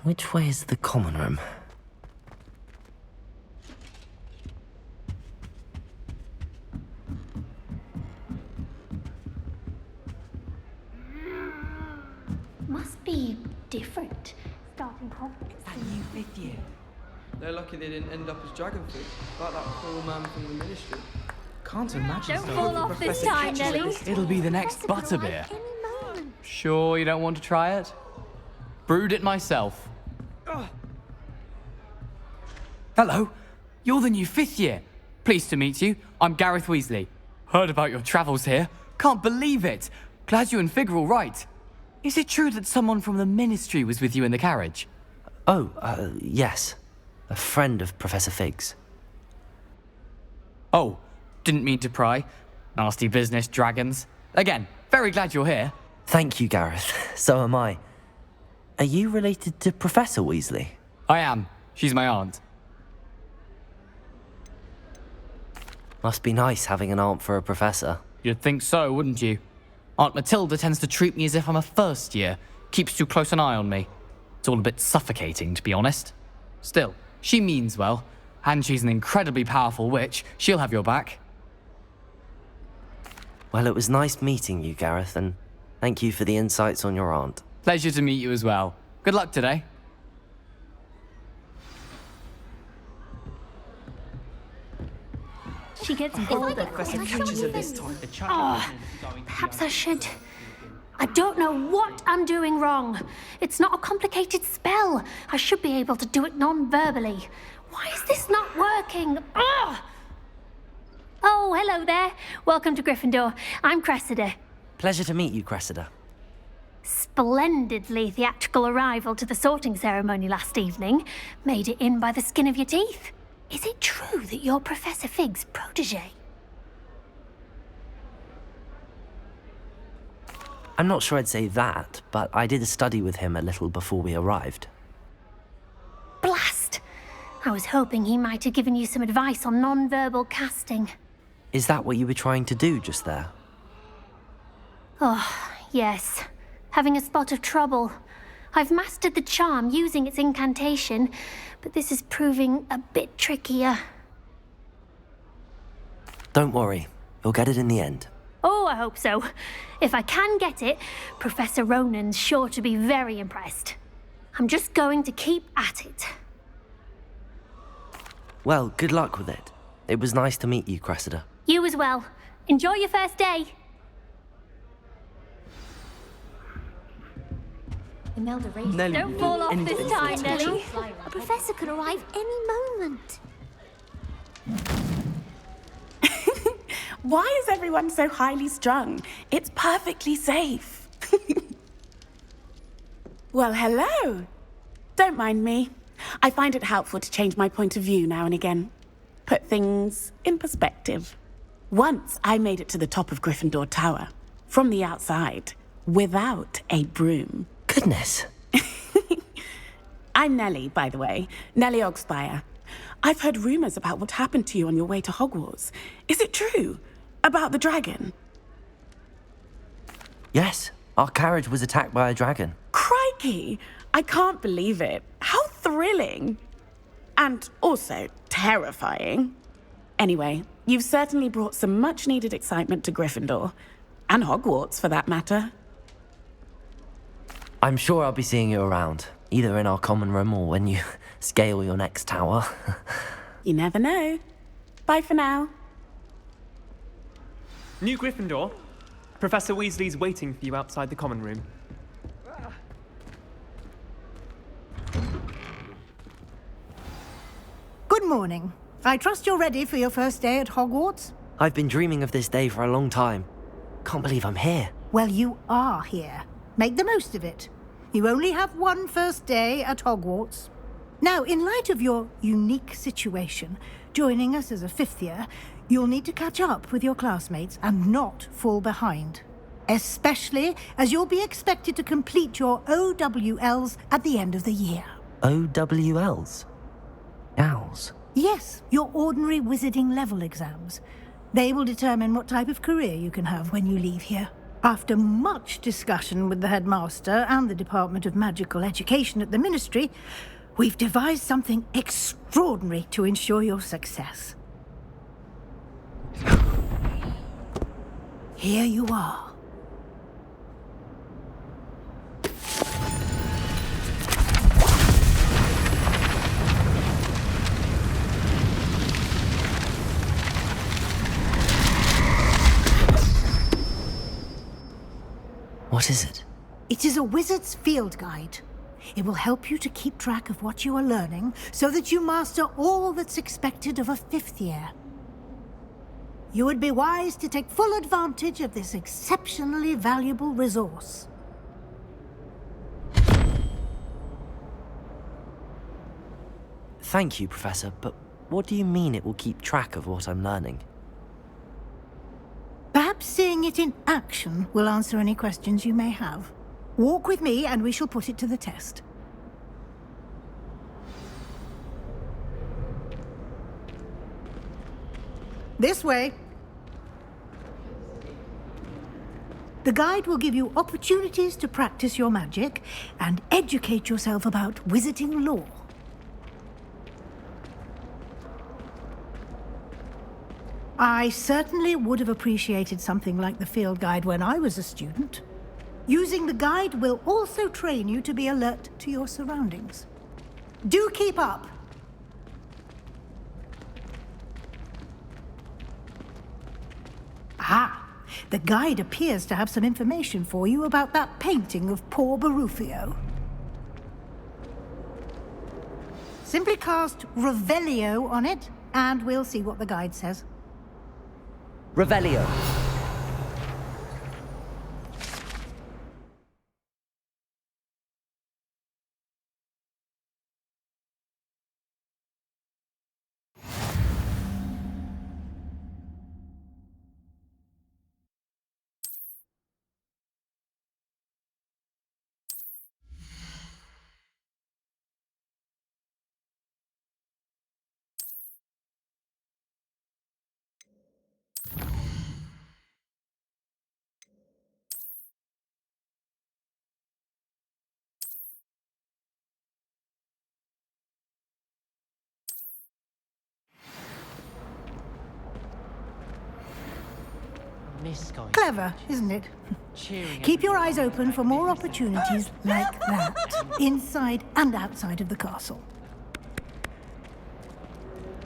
Which way is the common room? Must be different. Starting Hogwarts. That new fifth year. They're lucky they didn't end up as dragon food, like that poor man from the ministry. Can't imagine. Don't fall off this time, Nelly. It'll be the next butterbeer. Any moment. Sure you don't want to try it? Brewed it myself. Hello, you're the new fifth year. Pleased to meet you. I'm Gareth Weasley. Heard about your travels here. Can't believe it. Glad you and Fig are all right. Is it true that someone from the ministry was with you in the carriage? Oh, yes. A friend of Professor Fig's. Oh, didn't mean to pry. Nasty business, dragons. Again, very glad you're here. Thank you, Gareth. So am I. Are you related to Professor Weasley? I am. She's my aunt. Must be nice having an aunt for a professor. You'd think so, wouldn't you? Aunt Matilda tends to treat me as if I'm a first year. Keeps too close an eye on me. It's all a bit suffocating, to be honest. Still, she means well. And she's an incredibly powerful witch. She'll have your back. Well, it was nice meeting you, Gareth, and thank you for the insights on your aunt. Pleasure to meet you as well. Good luck today. She gets older. Perhaps I should. I don't know what I'm doing wrong. It's not a complicated spell. I should be able to do it non-verbally. Why is this not working? Ugh! Oh, hello there. Welcome to Gryffindor. I'm Cressida. Pleasure to meet you, Cressida. Splendidly theatrical arrival to the sorting ceremony last evening. Made it in by the skin of your teeth. Is it true that you're Professor Fig's protege? I'm not sure I'd say that, but I did study with him a little before we arrived. Blast! I was hoping he might have given you some advice on non-verbal casting. Is that what you were trying to do just there? Oh, yes. Having a spot of trouble. I've mastered the charm using its incantation, but this is proving a bit trickier. Don't worry, you'll get it in the end. Oh, I hope so. If I can get it, Professor Ronan's sure to be very impressed. I'm just going to keep at it. Well, good luck with it. It was nice to meet you, Cressida. You as well. Enjoy your first day. Nelly, Don't fall off this time, Nelly. a professor could arrive any moment. Why is everyone so highly strung? It's perfectly safe. Well, hello. Don't mind me. I find it helpful to change my point of view now and again. Put things in perspective. Once I made it to the top of Gryffindor Tower, from the outside, without a broom. Goodness. I'm Nelly, by the way. Nelly Ogspire. I've heard rumors about what happened to you on your way to Hogwarts. Is it true? About the dragon? Yes, our carriage was attacked by a dragon. Crikey! I can't believe it. How thrilling! And also terrifying. Anyway, you've certainly brought some much-needed excitement to Gryffindor. And Hogwarts, for that matter. I'm sure I'll be seeing you around, either in our common room or when you scale your next tower. You never know. Bye for now. New Gryffindor. Professor Weasley's waiting for you outside the common room. Good morning. I trust you're ready for your first day at Hogwarts? I've been dreaming of this day for a long time. Can't believe I'm here. Well, you are here. Make the most of it. You only have one first day at Hogwarts. Now, in light of your unique situation, joining us as a fifth year, you'll need to catch up with your classmates and not fall behind. Especially as you'll be expected to complete your OWLs at the end of the year. OWLs? Owls? Yes, your ordinary wizarding level exams. They will determine what type of career you can have when you leave here. After much discussion with the headmaster and the Department of Magical Education at the Ministry, we've devised something extraordinary to ensure your success. Here you are. What is it? It is a wizard's field guide. It will help you to keep track of what you are learning so that you master all that's expected of a 5th year. You would be wise to take full advantage of this exceptionally valuable resource. Thank you, Professor, but what do you mean it will keep track of what I'm learning? Perhaps seeing it in action will answer any questions you may have. Walk with me and we shall put it to the test. This way. The guide will give you opportunities to practice your magic and educate yourself about wizarding lore. I certainly would have appreciated something like the field guide when I was a student. Using the guide will also train you to be alert to your surroundings. Do keep up! Ah, the guide appears to have some information for you about that painting of poor Barufio. Simply cast Revelio on it, and we'll see what the guide says. Revelio. MysticCoti. Clever, isn't it? Keep your eyes open for more opportunities like that, inside and outside of the castle.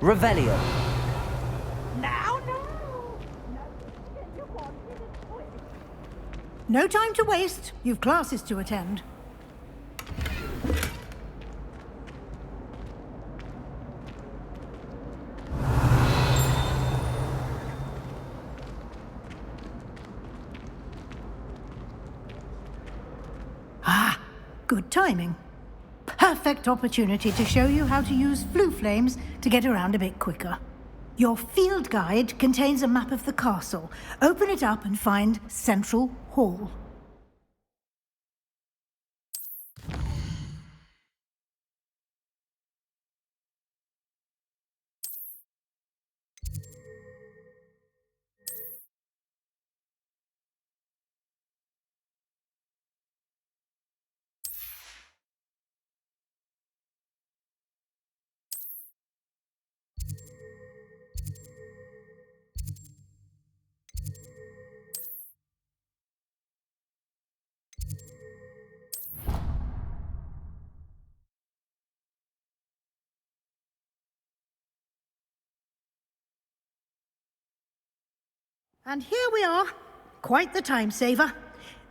Revelio. No time to waste. You've classes to attend. Ah, good timing. Perfect opportunity to show you how to use flue flames to get around a bit quicker. Your field guide contains a map of the castle. Open it up and find Central Hall. And here we are. Quite the time saver.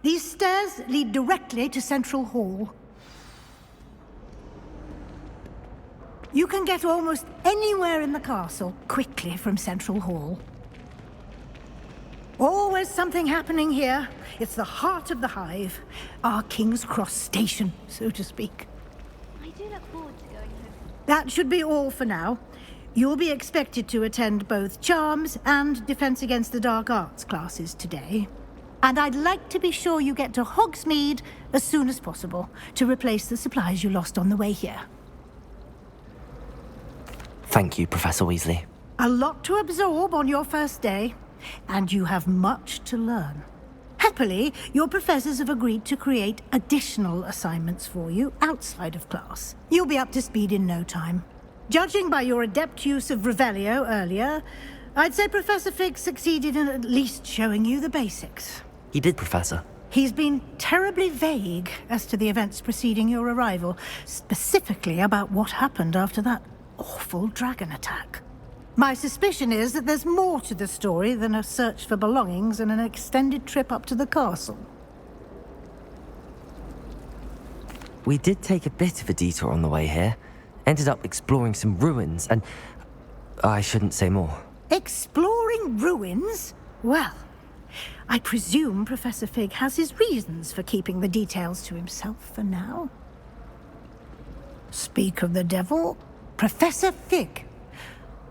These stairs lead directly to Central Hall. You can get almost anywhere in the castle quickly from Central Hall. Always something happening here. It's the heart of the hive. Our King's Cross station, so to speak. I do look forward to going home. That should be all for now. You'll be expected to attend both Charms and Defense Against the Dark Arts classes today. And I'd like to be sure you get to Hogsmeade as soon as possible to replace the supplies you lost on the way here. Thank you, Professor Weasley. A lot to absorb on your first day, and you have much to learn. Happily, your professors have agreed to create additional assignments for you outside of class. You'll be up to speed in no time. Judging by your adept use of Revelio earlier, I'd say Professor Fig succeeded in at least showing you the basics. He did, Professor. He's been terribly vague as to the events preceding your arrival, specifically about what happened after that awful dragon attack. My suspicion is that there's more to the story than a search for belongings and an extended trip up to the castle. We did take a bit of a detour on the way here. Ended up exploring some ruins and... I shouldn't say more. Exploring ruins? Well, I presume Professor Fig has his reasons for keeping the details to himself for now. Speak of the devil, Professor Fig.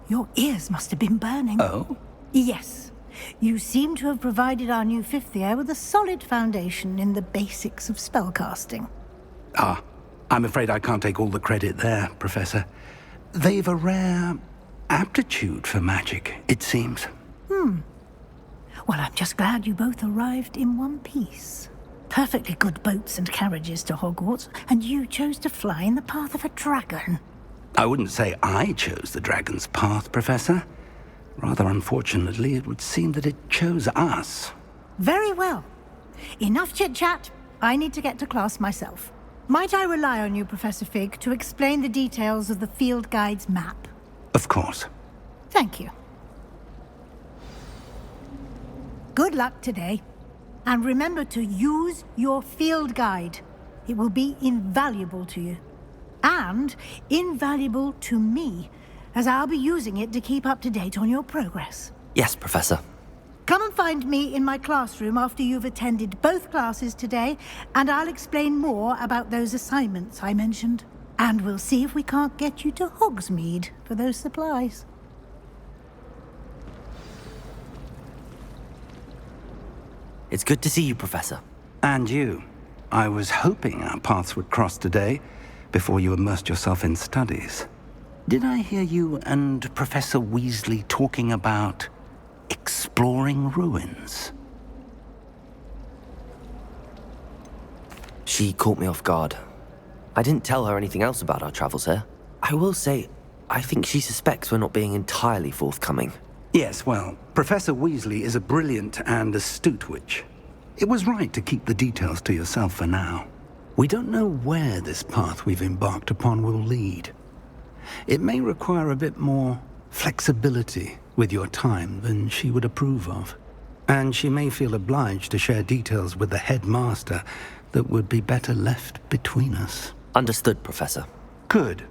Your ears must have been burning. Oh? Yes. You seem to have provided our new fifth year with a solid foundation in the basics of spellcasting. Ah, I'm afraid I can't take all the credit there, Professor. They've a rare aptitude for magic, it seems. Well, I'm just glad you both arrived in one piece. Perfectly good boats and carriages to Hogwarts, and you chose to fly in the path of a dragon. I wouldn't say I chose the dragon's path, Professor. Rather unfortunately, it would seem that it chose us. Very well. Enough chit-chat. I need to get to class myself. Might I rely on you, Professor Fig, to explain the details of the field guide's map? Of course. Thank you. Good luck today. And remember to use your field guide. It will be invaluable to you. And invaluable to me, as I'll be using it to keep up to date on your progress. Yes, Professor. Come and find me in my classroom after you've attended both classes today, and I'll explain more about those assignments I mentioned. And we'll see if we can't get you to Hogsmeade for those supplies. It's good to see you, Professor. And you. I was hoping our paths would cross today, before you immersed yourself in studies. Did I hear you and Professor Weasley talking about exploring ruins? She caught me off guard. I didn't tell her anything else about our travels here. I will say, I think she suspects we're not being entirely forthcoming. Yes, well, Professor Weasley is a brilliant and astute witch. It was right to keep the details to yourself for now. We don't know where this path we've embarked upon will lead. It may require a bit more flexibility with your time than she would approve of. And she may feel obliged to share details with the headmaster that would be better left between us. Understood, Professor. Good.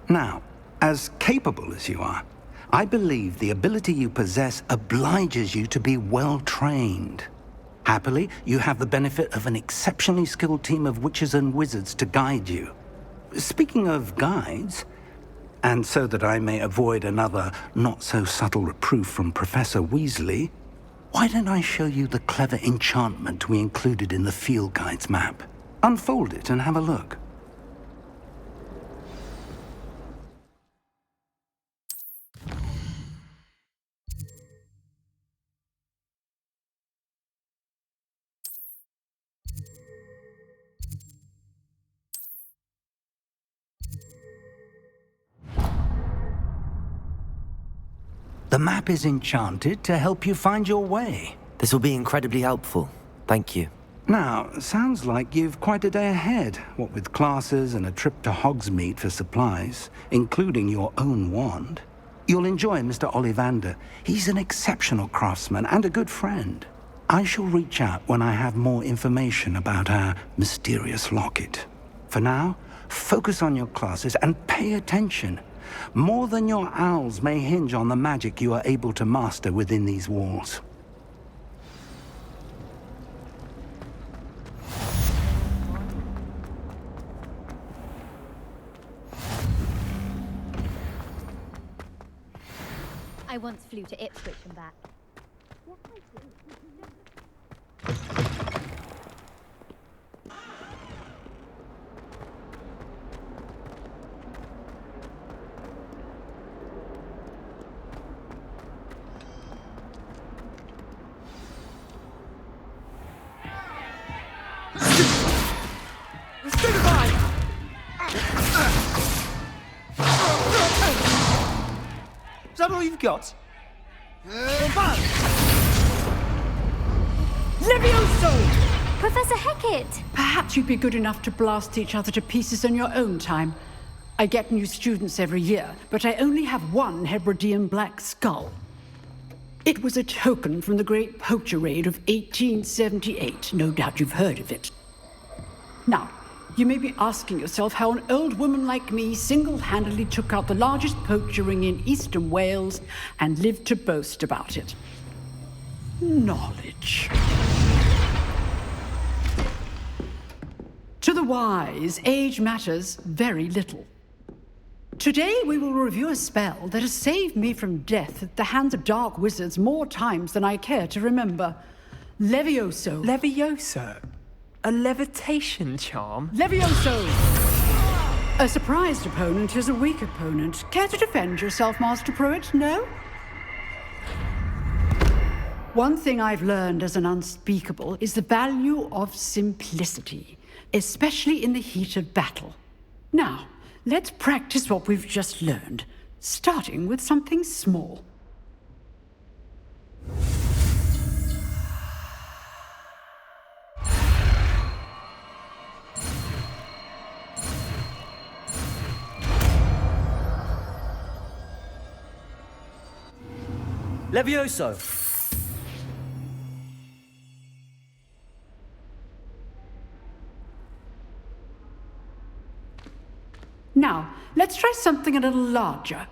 Now, as capable as you are, I believe the ability you possess obliges you to be well-trained. Happily, you have the benefit of an exceptionally skilled team of witches and wizards to guide you. Speaking of guides, and so that I may avoid another not-so-subtle reproof from Professor Weasley, why don't I show you the clever enchantment we included in the field guide's map? Unfold it and have a look. The map is enchanted to help you find your way. This will be incredibly helpful. Thank you. Now, sounds like you've quite a day ahead, what with classes and a trip to Hogsmeade for supplies, including your own wand. You'll enjoy Mr. Ollivander. He's an exceptional craftsman and a good friend. I shall reach out when I have more information about our mysterious locket. For now, focus on your classes and pay attention. More than your owls may hinge on the magic you are able to master within these walls. I once flew to Ipswich and back. that all you've got? Levioso! Professor Hecat! Perhaps you'd be good enough to blast each other to pieces on your own time. I get new students every year, but I only have one Hebridean black skull. It was a token from the Great Poacher Raid of 1878. No doubt you've heard of it. Now, you may be asking yourself how an old woman like me single-handedly took out the largest poacher ring in eastern Wales and lived to boast about it. Knowledge. To the wise, age matters very little. Today we will review a spell that has saved me from death at the hands of dark wizards more times than I care to remember. Levioso. Levioso? A levitation charm? Levioso! A surprised opponent is a weak opponent. Care to defend yourself, Master Pruitt? No? One thing I've learned as an unspeakable is the value of simplicity, especially in the heat of battle. Now, let's practice what we've just learned, starting with something small. Levioso! Now, let's try something a little larger.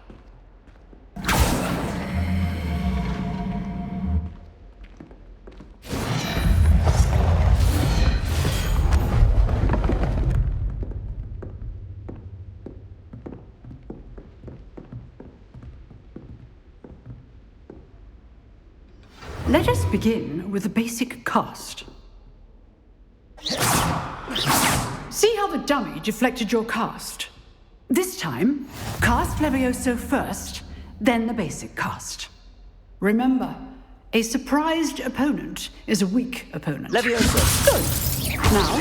Let us begin with the basic cast. See how the dummy deflected your cast? This time, cast Levioso first, then the basic cast. Remember, a surprised opponent is a weak opponent. Levioso! Good! Now,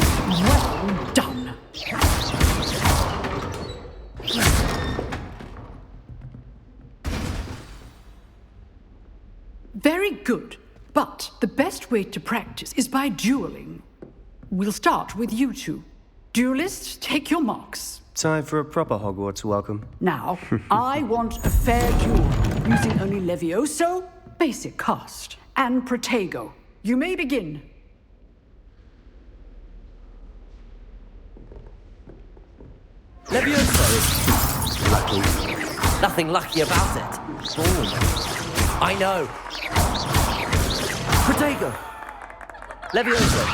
well done. Very good, but the best way to practice is by dueling. We'll start with you two. Duelists, take your marks. Time for a proper Hogwarts welcome. Now, I want a fair duel, using only Levioso, basic cast, and Protego. You may begin. Levioso! Lucky. Nothing lucky about it. Boom. I know. Protego! Levioso!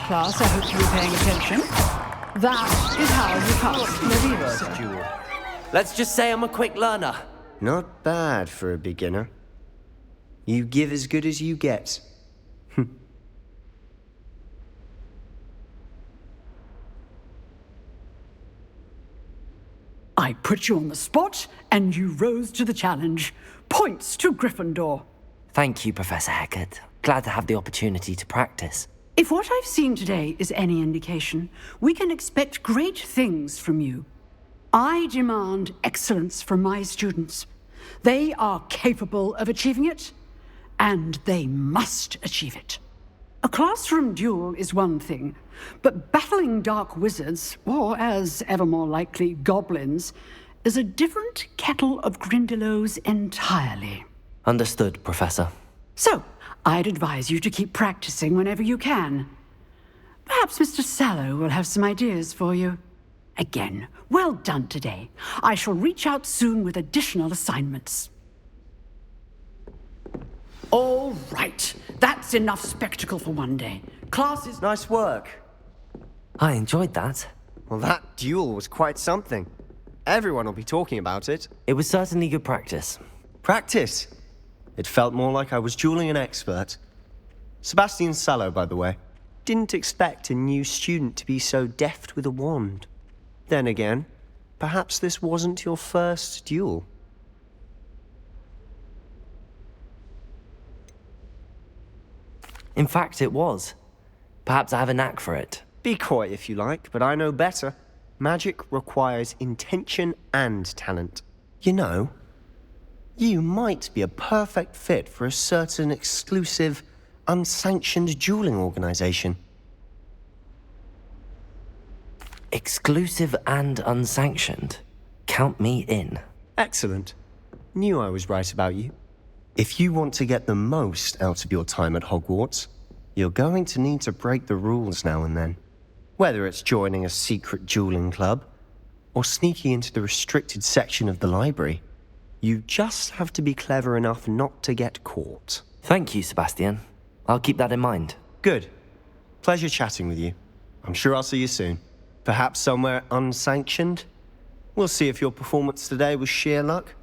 Class, I hope you were paying attention. That is how you cast Levioso. Duel. Let's just say I'm a quick learner. Not bad for a beginner. You give as good as you get. I put you on the spot, and you rose to the challenge. Points to Gryffindor. Thank you, Professor Hecat. Glad to have the opportunity to practice. If what I've seen today is any indication, we can expect great things from you. I demand excellence from my students. They are capable of achieving it, and they must achieve it. A classroom duel is one thing, but battling dark wizards, or as ever more likely, goblins, is a different kettle of Grindylows entirely. Understood, Professor. So, I'd advise you to keep practicing whenever you can. Perhaps Mr. Sallow will have some ideas for you. Again, well done today. I shall reach out soon with additional assignments. All right, that's enough spectacle for one day. Class is... Nice work. I enjoyed that. Well, that duel was quite something. Everyone will be talking about it. It was certainly good practice. Practice? It felt more like I was dueling an expert. Sebastian Sallow, by the way. Didn't expect a new student to be so deft with a wand. Then again, perhaps this wasn't your first duel. In fact, it was. Perhaps I have a knack for it. Be coy if you like, but I know better. Magic requires intention and talent. You know, You might be a perfect fit for a certain exclusive, unsanctioned dueling organization. Exclusive and unsanctioned. Count me in. Excellent. Knew I was right about you. If you want to get the most out of your time at Hogwarts, you're going to need to break the rules now and then. Whether it's joining a secret dueling club, or sneaking into the restricted section of the library, you just have to be clever enough not to get caught. Thank you, Sebastian. I'll keep that in mind. Good. Pleasure chatting with you. I'm sure I'll see you soon. Perhaps somewhere unsanctioned? We'll see if your performance today was sheer luck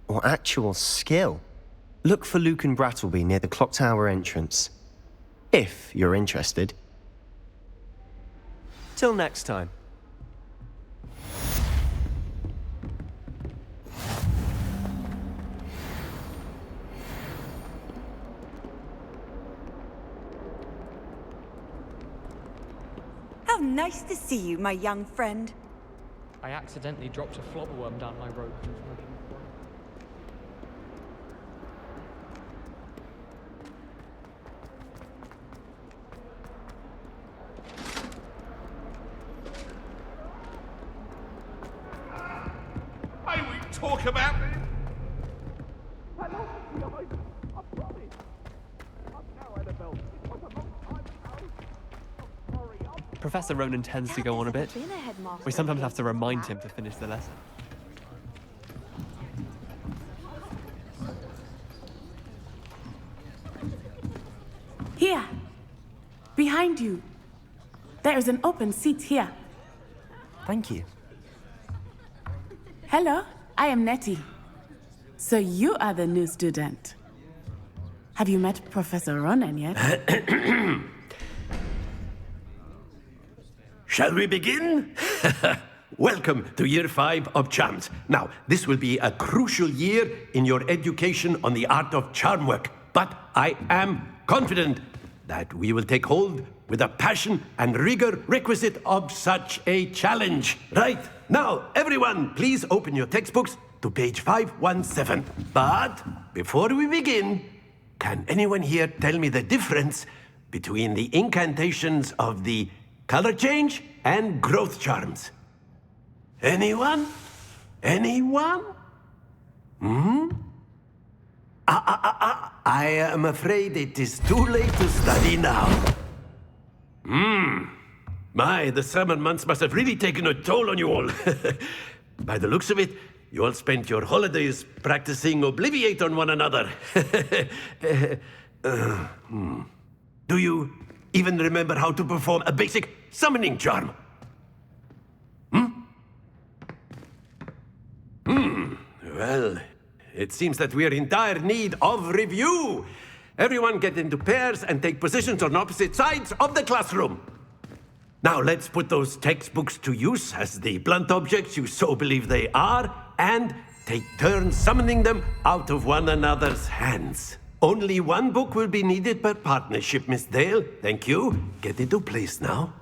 or actual skill. Look for Luke and Brattleby near the clock tower entrance. If you're interested. Till next time. How nice to see you, my young friend. I accidentally dropped a flobberworm down my rope. I will talk about it. Professor Ronan tends to go on a bit. We sometimes have to remind him to finish the lesson. Here. Behind you. There is an open seat here. Thank you. Hello, I am Nettie. So you are the new student. Have you met Professor Ronan yet? Shall we begin? Welcome to Year 5 of Charms. Now, this will be a crucial year in your education on the art of charm work. But I am confident that we will take hold with the passion and rigor requisite of such a challenge. Right, now, everyone, please open your textbooks to page 517. But before we begin, can anyone here tell me the difference between the incantations of the color change and growth charms? Anyone? Anyone? I am afraid it is too late to study now. My, the summer months must have really taken a toll on you all. By the looks of it, you all spent your holidays practicing Obliviate on one another. Do you even remember how to perform a basic summoning charm? Well, it seems that we are in dire need of review. Everyone get into pairs and take positions on opposite sides of the classroom. Now let's put those textbooks to use as the blunt objects you so believe they are, and take turns summoning them out of one another's hands. Only one book will be needed per partnership, Miss Dale. Thank you. Get into place now.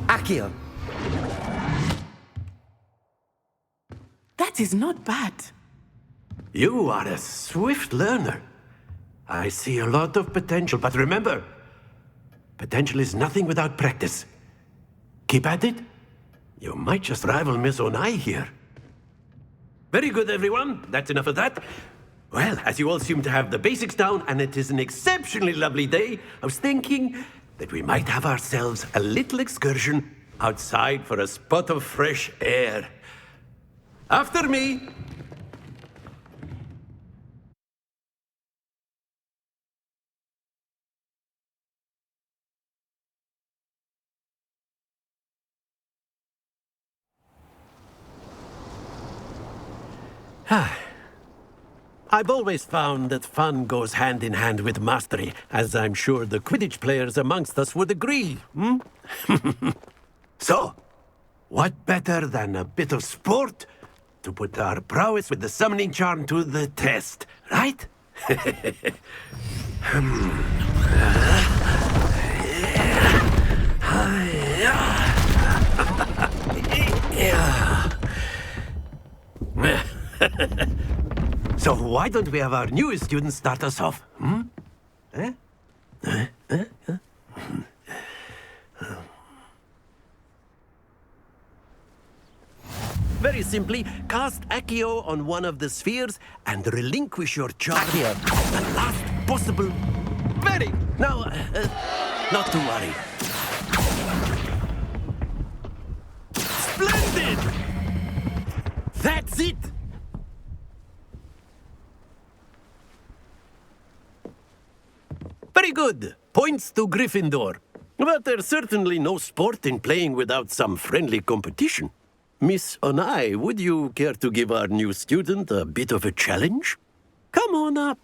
Accio! That is not bad. You are a swift learner. I see a lot of potential, but remember, potential is nothing without practice. Keep at it. You might just rival Miss Onai here. Very good, everyone. That's enough of that. Well, as you all seem to have the basics down, and it is an exceptionally lovely day, I was thinking that we might have ourselves a little excursion outside for a spot of fresh air. After me. I've always found that fun goes hand in hand with mastery, as I'm sure the Quidditch players amongst us would agree. So, what better than a bit of sport to put our prowess with the summoning charm to the test, right? So why don't we have our newest student start us off? Very simply, cast Accio on one of the spheres and relinquish your charge at the last possible... Very... Now, not to worry. Splendid! That's it! Very good. Points to Gryffindor. But there's certainly no sport in playing without some friendly competition. Miss Onai, would you care to give our new student a bit of a challenge? Come on up.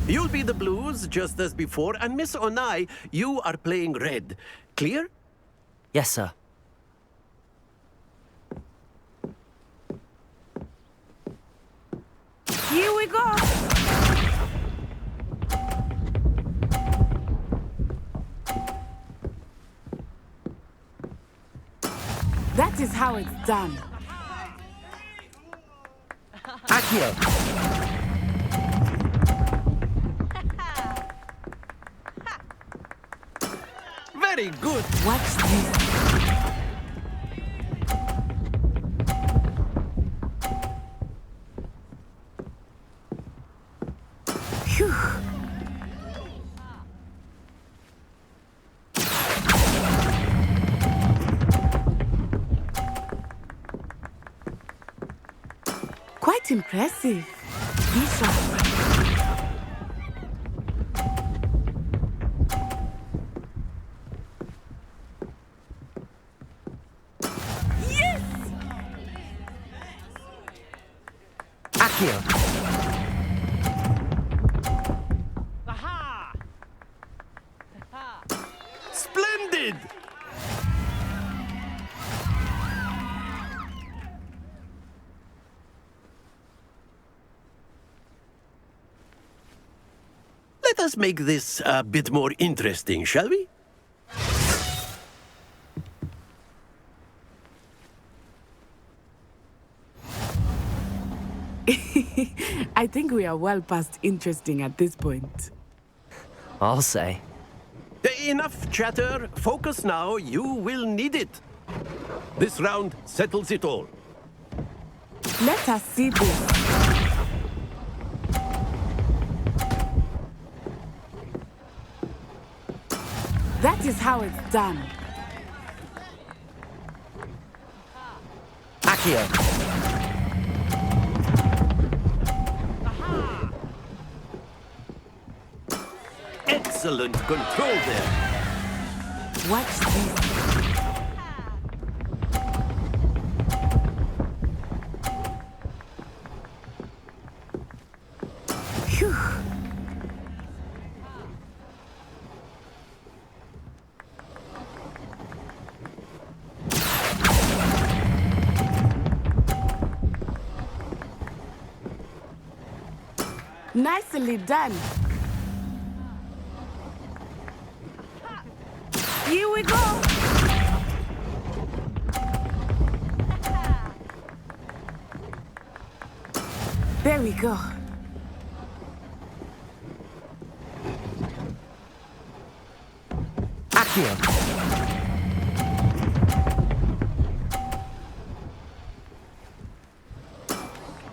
You'll be the blues, just as before, and Miss Onai, you are playing red. Clear? Yes, sir. Here we go! That is how it's done. Accio! Very good. Watch this. Phew. Quite impressive. Be sharp. Yes! Accio! Splendid! Let us make this a bit more interesting, shall we? I think we are well past interesting at this point. I'll say. Enough chatter. Focus now. You will need it. This round settles it all. Let us see this. That is how it's done. Accio! Excellent control there. Watch this. Phew. Nicely done. Here we go. There we go. Accio!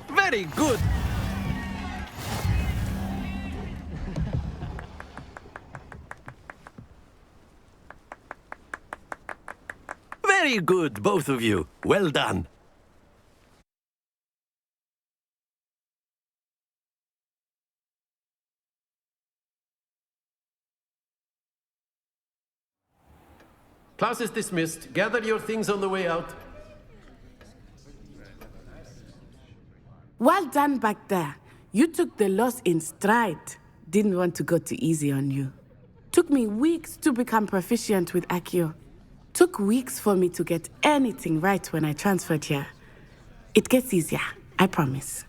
Very good. Very good, both of you. Well done. Class is dismissed. Gather your things on the way out. Well done back there. You took the loss in stride. Didn't want to go too easy on you. Took me weeks to become proficient with Accio. Took weeks for me to get anything right when I transferred here. It gets easier, I promise.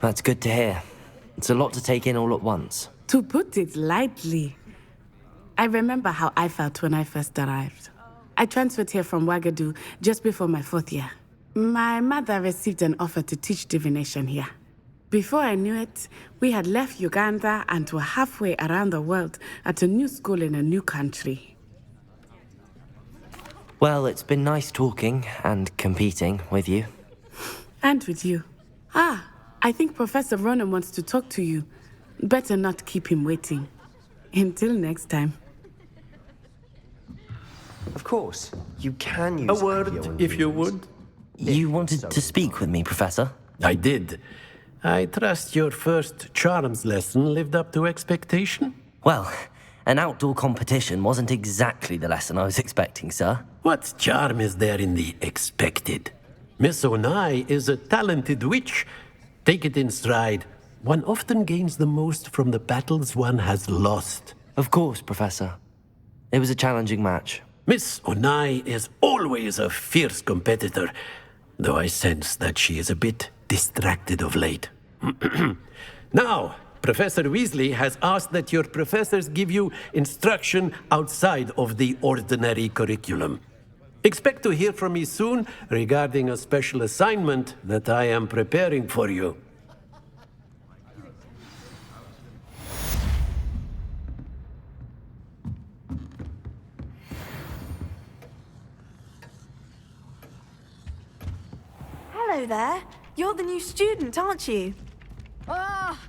That's good to hear. It's a lot to take in all at once. To put it lightly, I remember how I felt when I first arrived. I transferred here from Ouagadougou just before my 4th year. My mother received an offer to teach divination here. Before I knew it, we had left Uganda and were halfway around the world at a new school in a new country. Well, it's been nice talking and competing with you. And with you. I think Professor Ronan wants to talk to you. Better not keep him waiting. Until next time. Of course, you can use A word, if you would. You wanted to speak with me, Professor? I did. I trust your first charms lesson lived up to expectation? Well, an outdoor competition wasn't exactly the lesson I was expecting, sir. What charm is there in the expected? Miss Onai is a talented witch. Take it in stride. One often gains the most from the battles one has lost. Of course, Professor. It was a challenging match. Miss Onai is always a fierce competitor, though I sense that she is a bit distracted of late. Now, Professor Weasley has asked that your professors give you instruction outside of the ordinary curriculum. Expect to hear from me soon regarding a special assignment that I am preparing for you. Hello there. You're the new student, aren't you? Ah!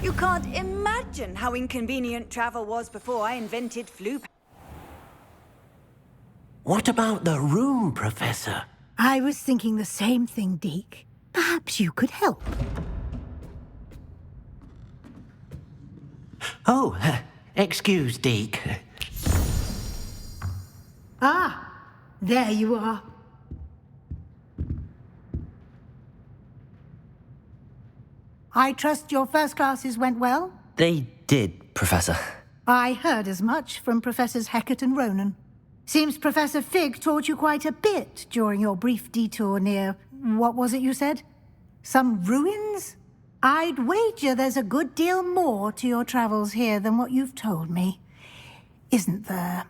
You can't imagine how inconvenient travel was before I invented flu. What about the room, Professor? I was thinking the same thing, Deke. Perhaps you could help. Oh, excuse, Deke. Ah, there you are. I trust your first classes went well? They did, Professor. I heard as much from Professors Hecat and Ronan. Seems Professor Fig taught you quite a bit during your brief detour near... what was it you said? Some ruins? I'd wager there's a good deal more to your travels here than what you've told me. Isn't there?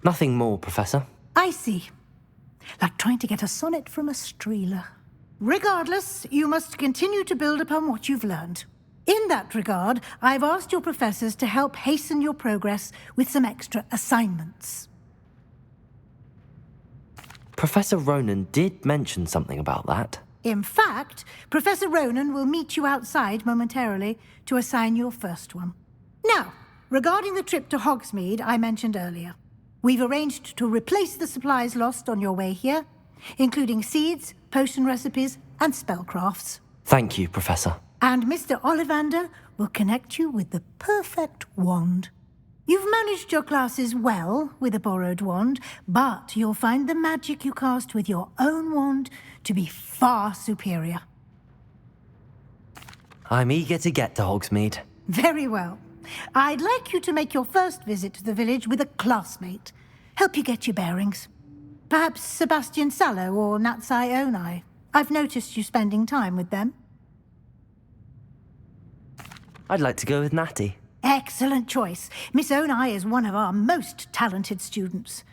Nothing more, Professor. I see. Like trying to get a sonnet from a streeler. Regardless, you must continue to build upon what you've learned. In that regard, I've asked your professors to help hasten your progress with some extra assignments. Professor Ronan did mention something about that. In fact, Professor Ronan will meet you outside momentarily to assign your first one. Now, regarding the trip to Hogsmeade I mentioned earlier, we've arranged to replace the supplies lost on your way here, including seeds, potion recipes, and spellcrafts. Thank you, Professor. And Mr. Ollivander will connect you with the perfect wand. You've managed your classes well with a borrowed wand, but you'll find the magic you cast with your own wand to be far superior. I'm eager to get to Hogsmeade. Very well. I'd like you to make your first visit to the village with a classmate. Help you get your bearings. Perhaps Sebastian Sallow or Natsai Onai. I've noticed you spending time with them. I'd like to go with Natty. Excellent choice. Miss Onai is one of our most talented students.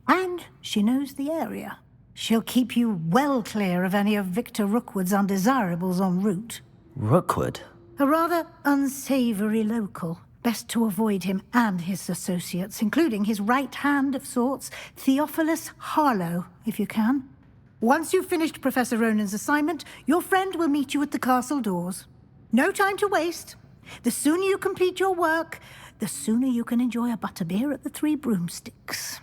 And she knows the area. She'll keep you well clear of any of Victor Rookwood's undesirables en route. Rookwood? A rather unsavory local. Best to avoid him and his associates, including his right hand of sorts, Theophilus Harlow, if you can. Once you've finished Professor Ronan's assignment, your friend will meet you at the castle doors. No time to waste. The sooner you complete your work, the sooner you can enjoy a butterbeer at the Three Broomsticks.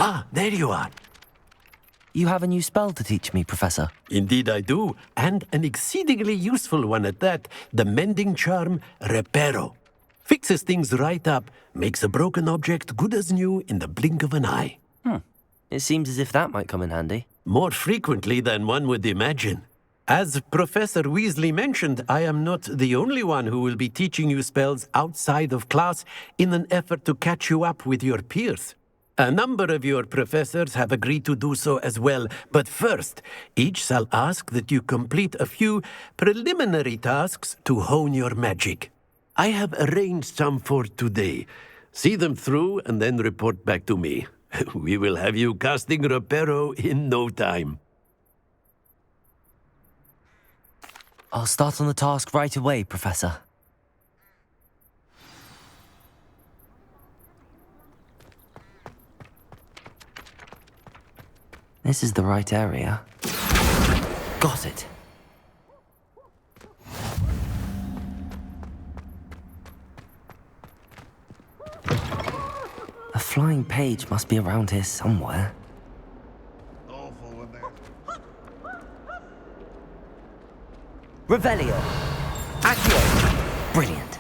Ah, there you are. You have a new spell to teach me, Professor. Indeed I do, and an exceedingly useful one at that. The mending charm, Reparo. Fixes things right up, makes a broken object good as new in the blink of an eye. It seems as if that might come in handy. More frequently than one would imagine. As Professor Weasley mentioned, I am not the only one who will be teaching you spells outside of class in an effort to catch you up with your peers. A number of your professors have agreed to do so as well, but first, each shall ask that you complete a few preliminary tasks to hone your magic. I have arranged some for today. See them through and then report back to me. We will have you casting Reparo in no time. I'll start on the task right away, Professor. This is the right area. Got it. A flying page must be around here somewhere. Revelio. Accio. Brilliant.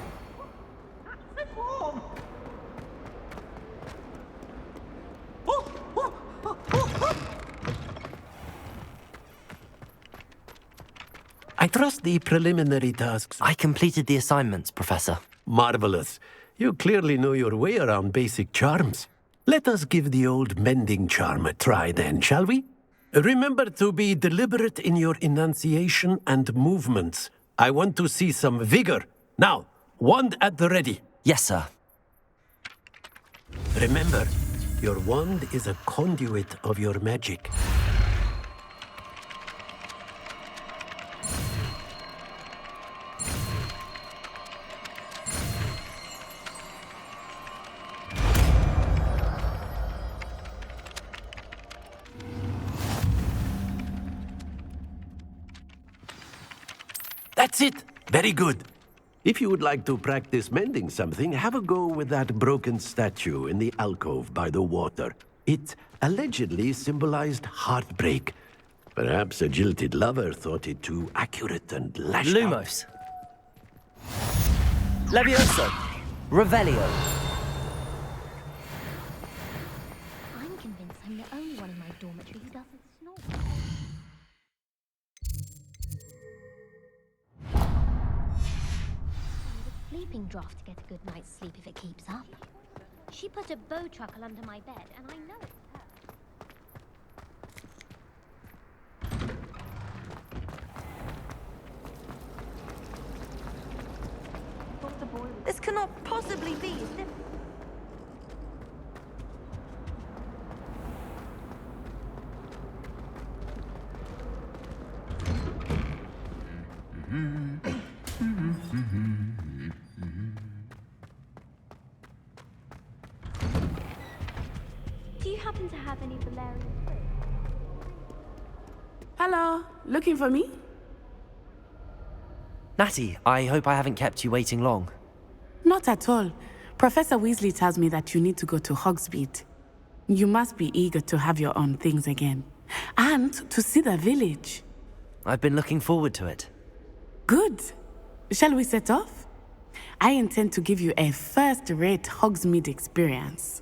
I trust the preliminary tasks. I completed the assignments, Professor. Marvelous. You clearly know your way around basic charms. Let us give the old mending charm a try then, shall we? Remember to be deliberate in your enunciation and movements. I want to see some vigor. Now, wand at the ready. Yes, sir. Remember, your wand is a conduit of your magic. That's it! Very good. If you would like to practice mending something, have a go with that broken statue in the alcove by the water. It allegedly symbolized heartbreak. Perhaps a jilted lover thought it too accurate and lashed Lumos. Levioso. Revelio. I'm convinced I'm the only one in my dormitory who doesn't snore. Sleeping draft to get a good night's sleep if it keeps up. She put a bow truckle under my bed, and I know it's her. This cannot possibly be. Do you happen to have any valerian fruit? Hello, looking for me? Natty, I hope I haven't kept you waiting long. Not at all. Professor Weasley tells me that you need to go to Hogsmeade. You must be eager to have your own things again. And to see the village. I've been looking forward to it. Good. Shall we set off? I intend to give you a first-rate Hogsmeade experience.